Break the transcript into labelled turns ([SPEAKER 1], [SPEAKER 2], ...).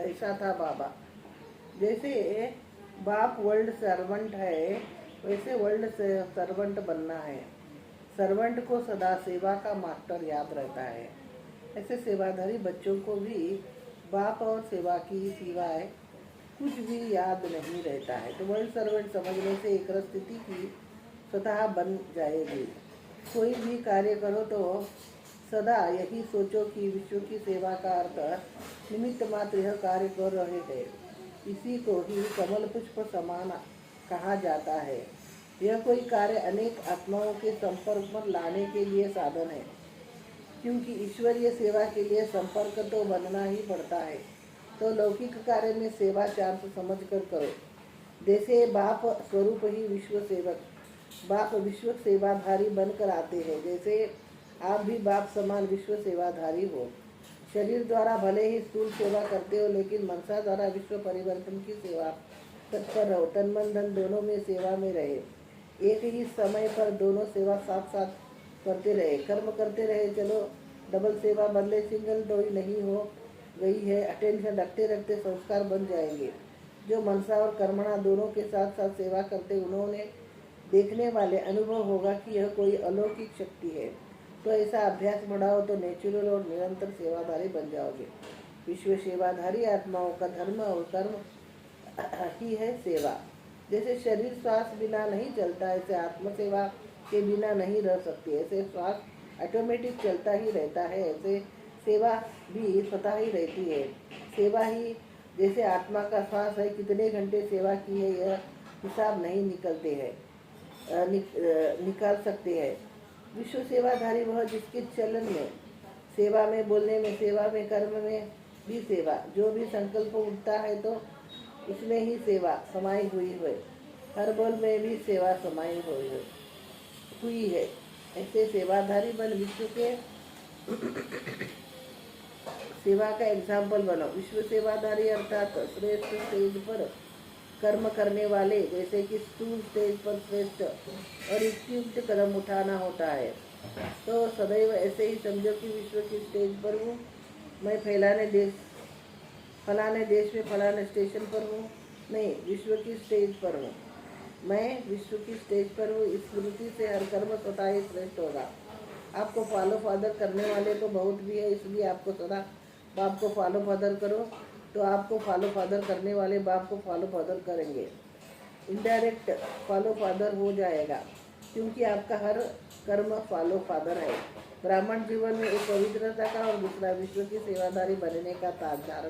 [SPEAKER 1] ऐसा था बाबा। जैसे बाप वर्ल्ड सर्वेंट है, वैसे वर्ल्ड से सर्वेंट बनना है। सर्वेंट को सदा सेवा का मास्टर याद रहता है। ऐसे सेवाधारी बच्चों को भी बाप और सेवा की सिवाय कुछ भी याद नहीं रहता है। तो वर्ल्ड सर्वेंट समझने से एक स्थिति की स्वतः बन जाएगी। कोई भी कार्य करो तो सदा यही सोचो कि विश्व की सेवा का अर्थ निमित्त मात्र यह कार्य कर रहे हैं। इसी को ही कमल पुष्प समान कहा जाता है। यह कोई कार्य अनेक आत्माओं के संपर्क पर लाने के लिए साधन है, क्योंकि ईश्वरीय सेवा के लिए संपर्क तो बनना ही पड़ता है। तो लौकिक कार्य में सेवा चांस समझ कर करो। जैसे बाप स्वरूप ही विश्व सेवक, बाप विश्व सेवाधारी बनकर आते हैं, जैसे आप भी बाप समान विश्व सेवाधारी हो। शरीर द्वारा भले ही स्थूल सेवा करते हो, लेकिन मनसा द्वारा विश्व परिवर्तन की सेवा तत्पर रहो। तन मन धन दोनों में सेवा में रहे। एक ही समय पर दोनों सेवा साथ साथ करते रहे, कर्म करते रहे। चलो डबल सेवा बदले सिंगल तो ही नहीं हो गई है। अटेंशन रखते रखते संस्कार बन जाएंगे। जो मनसा और कर्मणा दोनों के साथ साथ सेवा करते, उन्होंने देखने वाले अनुभव होगा कि यह कोई अलौकिक शक्ति है। तो ऐसा अभ्यास बढ़ाओ तो नेचुरल और निरंतर सेवाधारी बन जाओगे। विश्व सेवाधारी आत्माओं का धर्म और कर्म ही है सेवा। जैसे शरीर श्वास बिना नहीं चलता, ऐसे आत्म सेवा के बिना नहीं रह सकती। ऐसे श्वास ऑटोमेटिक चलता ही रहता है, ऐसे सेवा भी स्वतः ही रहती है। सेवा ही जैसे आत्मा का श्वास है, कितने घंटे सेवा की है यह हिसाब नहीं निकाल सकते हैं। विश्व सेवाधारी वह जिसके चलन में, सेवा में, बोलने में सेवा में, कर्म में भी सेवा, जो भी संकल्प उठता है तो उसमें ही सेवा समाई हुई है। हर बोल में भी सेवा समाई हुई है। ऐसे सेवाधारी बन विश्व के सेवा का एग्जाम्पल बनो। विश्व सेवाधारी अर्थात श्रेष्ठ स्टेज पर कर्म करने वाले, जैसे कि स्थूल स्टेज पर श्रेष्ठ और युक्त कदम उठाना होता है। तो सदैव ऐसे ही समझो कि विश्व की स्टेज पर हूँ मैं, फलाने देश में फलाने स्टेशन पर हूँ, नहीं, विश्व की स्टेज पर हूँ मैं, विश्व की स्टेज पर हूँ। इस स्मृति से हर कर्म स्वतः ही श्रेष्ठ होगा। आपको फॉलो फादर करने वाले तो बहुत भी है, इसलिए आपको सदा बाप को फॉलो फादर करो, तो आपको फॉलो फादर करने वाले बाप को फॉलो फादर करेंगे। इनडायरेक्ट फॉलो फादर हो जाएगा, क्योंकि आपका हर कर्म फॉलो फादर है। ब्राह्मण जीवन में एक पवित्रता का और दूसरा विश्व की सेवाधारी बनने का ताज धारण